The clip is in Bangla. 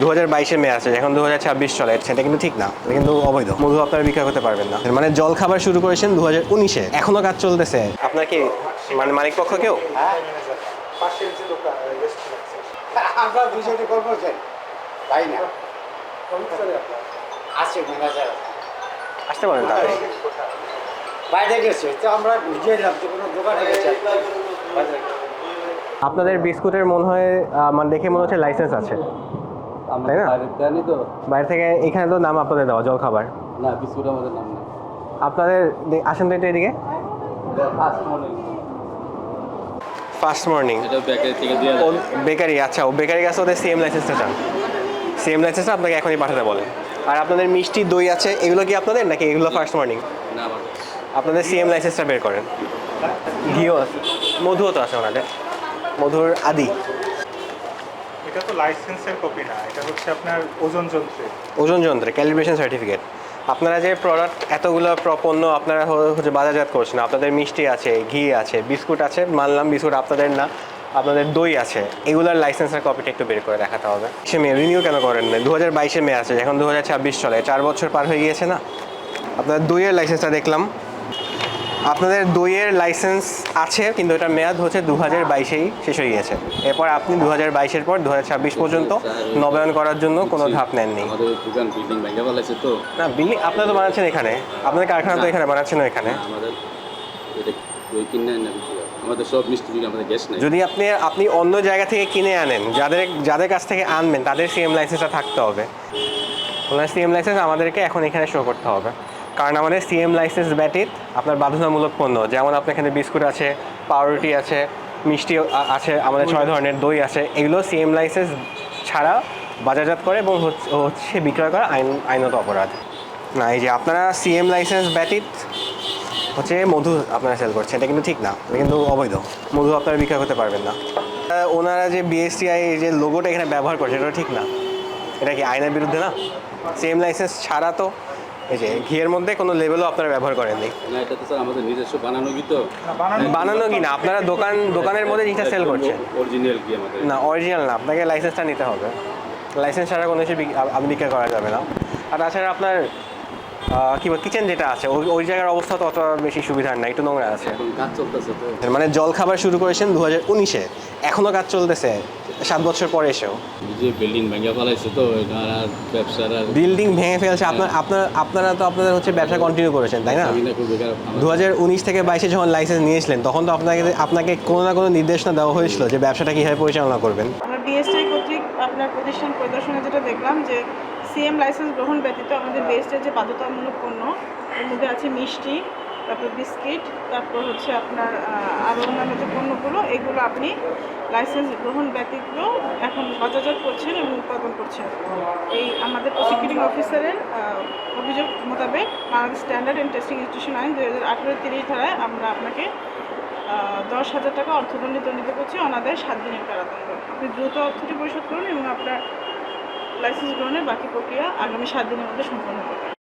2022-এ মে আছে, এখন 2026 চলে, সেটা কিন্তু ঠিক না, এটা কিন্তু অবৈধ। মধু আপনারা বিক্রয় করতে পারবেন না। মানে জল খাবার শুরু করেছেন 2019-এ, এখনো কাজ চলতেছে। আপনার কি মানে মালিক পক্ষ কেউ? আমরা বিষয়টি করবো যে তাই না আছে ম্যানেজার আসতে পারেন তাহলে। বাইরে গেছে, তো আমরা বুঝিয়েছিলাম যে কোনো দোকানে গেছে। আপনাদের বিস্কুটের মনে হয় মানে দেখে মনে হচ্ছে লাইসেন্স আছে, তাই না? জানি তো বাইরে থেকে এখানে তো নাম আপনাদের দেওয়া জল খাবার। না, বিস্কুট আমাদের নাম নেই। আপনাদের আসেন তো একটু এদিকে। ফার্স্ট মর্নিং এটা বেকারি থেকে দিয়ে ও বেকারি, আচ্ছা, ও বেকারি কাছে ওদের সিএম লাইসেন্সটা চান। সিএম লাইসেন্সটা আপনাকে এখনই পাঠাতে বলেন। আর আপনাদের মিষ্টি দই আছে, এগুলো কি আপনাদের নাকি এগুলো ফার্স্ট মর্নিং? না আমার আপনাদের সিএম লাইসেন্সটা বের করেন। ঘিও আছে, মধুও তো আছে ওনাদের, মধুর আদি। এটা তো লাইসেন্সের কপি না, এটা হচ্ছে আপনার ওজন যন্ত্রে। ওজন যন্ত্রে ক্যালিব্রেশন সার্টিফিকেট। আপনারা যে প্রোডাক্ট এতগুলো পণ্য আপনারা হচ্ছে বাজারজাত করছেন, আপনাদের মিষ্টি আছে, ঘি আছে, বিস্কুট আছে, মানলাম বিস্কুট আপনাদের না, আপনাদের দই আছে, এগুলোর লাইসেন্সের কপিটা একটু বের করে দেখাতে হবে। সে মে রিনিউ কেন করেন না? 2022-এ মে আছে, এখন 2026 চলে, 4 বছর পার হয়ে গিয়েছে না? আপনাদের দইয়ের লাইসেন্সটা দেখলাম, আপনাদের দইয়ের লাইসেন্স আছে, কিন্তু এটা মেয়াদ হচ্ছে 2022-এই শেষ হয়ে গিয়েছে। এরপর আপনি 2022-এর পর 2026 পর্যন্ত নবায়ন করার জন্য কোনো ধাপ নেননি। আমাদের দোকান বিল্ডিং ভেঙে ফেলেছে তো। না, বিল্ডিং আপনারা তো বানাচ্ছেন এখানে, আপনাদের কারখানা তো এখানে বানাচ্ছেন এখানে। আমাদের এটা ওই কিনে না বিক্রি হয়। আমাদের সব মিষ্টি বিক্রি, আমাদের গ্যাস নেই। যদি আপনি অন্য জায়গা থেকে কিনে আনেন, যাদের কাছ থেকে আনবেন তাদের সিএম লাইসেন্সটা থাকতে হবে। ওনার সিএম লাইসেন্স আমাদেরকে এখন এখানে শো করতে হবে, কারণ আমাদের সিএম লাইসেন্স ব্যতীত আপনার বাধ্যতামূলক পণ্য, যেমন আপনার এখানে বিস্কুট আছে, পাউরুটি আছে, মিষ্টি আছে, আমাদের 6 ধরনের দই আছে, এগুলো সিএম লাইসেন্স ছাড়া বাজারজাত করে এবং হচ্ছে বিক্রয় করা আইনত অপরাধ। না, এই যে আপনারা সিএম লাইসেন্স ব্যতীত হচ্ছে মধু আপনারা সেল করছেন, এটা কিন্তু ঠিক না, এটা কিন্তু অবৈধ। মধু আপনারা বিক্রয় করতে পারবেন না। ওনারা যে বিএসটিআই যে লোগোটা এখানে ব্যবহার করছে, এটা ঠিক না, এটা কি আইনের বিরুদ্ধে না? সেম লাইসেন্স ছাড়া তো এই যে ঘিয়ের মধ্যে কোনো লেবেলও আপনারা ব্যবহার করেননি। না, এটা তো স্যার আমাদের নিজস্ব বানানো কি তো। বানানো কি না, আপনারা দোকানের মধ্যে জিনিসটা সেল করছেন। অরিজিনাল কি আমাদের? না, অরিজিনাল না, আপনাকে লাইসেন্সটা নিতে হবে। লাইসেন্স ছাড়া কোনো কিছু বিক্রি করা যাবে না। আর তাছাড়া আপনার কি বল কিচেন যেটা আছে, ওই জায়গার অবস্থা তো অত বেশি সুবিধার না, একটু নোংরা আছে। এখন কাজ চলতেছে তো। মানে জল খাবার শুরু করেছেন 2019-এ, এখনও কাজ চলতেছে 7 বছর পরে এসেও। যে বিল্ডিং ভেঙে ফেলাইছে তো, এটা আর ব্যবসার আর বিল্ডিং ভেঙে ফেলছে, আপনারা তো আপনাদের হচ্ছে ব্যবসা কন্টিনিউ করেছেন, তাই না? 2019 থেকে 22-এ যখন লাইসেন্স নিয়েছিলেন, তখন তো আপনাকে কোনো না কোনো নির্দেশনা দেওয়া হয়েছিল যে ব্যবসাটা কীভাবে পরিচালনা করবেন। আমরা বিএসটিআই কর্তৃক আপনার প্রতিষ্ঠান পরিদর্শনে যেটা দেখলাম যে সিএম লাইসেন্স গ্রহণ ব্যতীত আমাদের বিএসটিআই যে বাধ্যতামূলক পণ্য, এর মধ্যে আছে মিষ্টি, তারপর বিস্কিট, তারপর হচ্ছে আপনার আরও অন্যান্য যে পণ্যগুলো, এগুলো আপনি লাইসেন্স গ্রহণ ব্যতীত এখন বাজারজাত করছেন এবং উৎপাদন করছেন। এই আমাদের প্রসিকিউটিং অফিসারের অভিযোগ মোতাবেক Bangladesh standard and testing institution আইন 2018-30 ধারায় আমরা আপনাকে 10,000 টাকা অর্থদণ্ডে দণ্ডিত করছি, অনাদায়ে 7 দিনের কারাদণ্ড। আপনি দ্রুত অর্থটি পরিশোধ করুন এবং আপনার লাইসেন্স গ্রহণের বাকি প্রক্রিয়া আগামী 7 দিনের মধ্যে সম্পন্ন করবেন।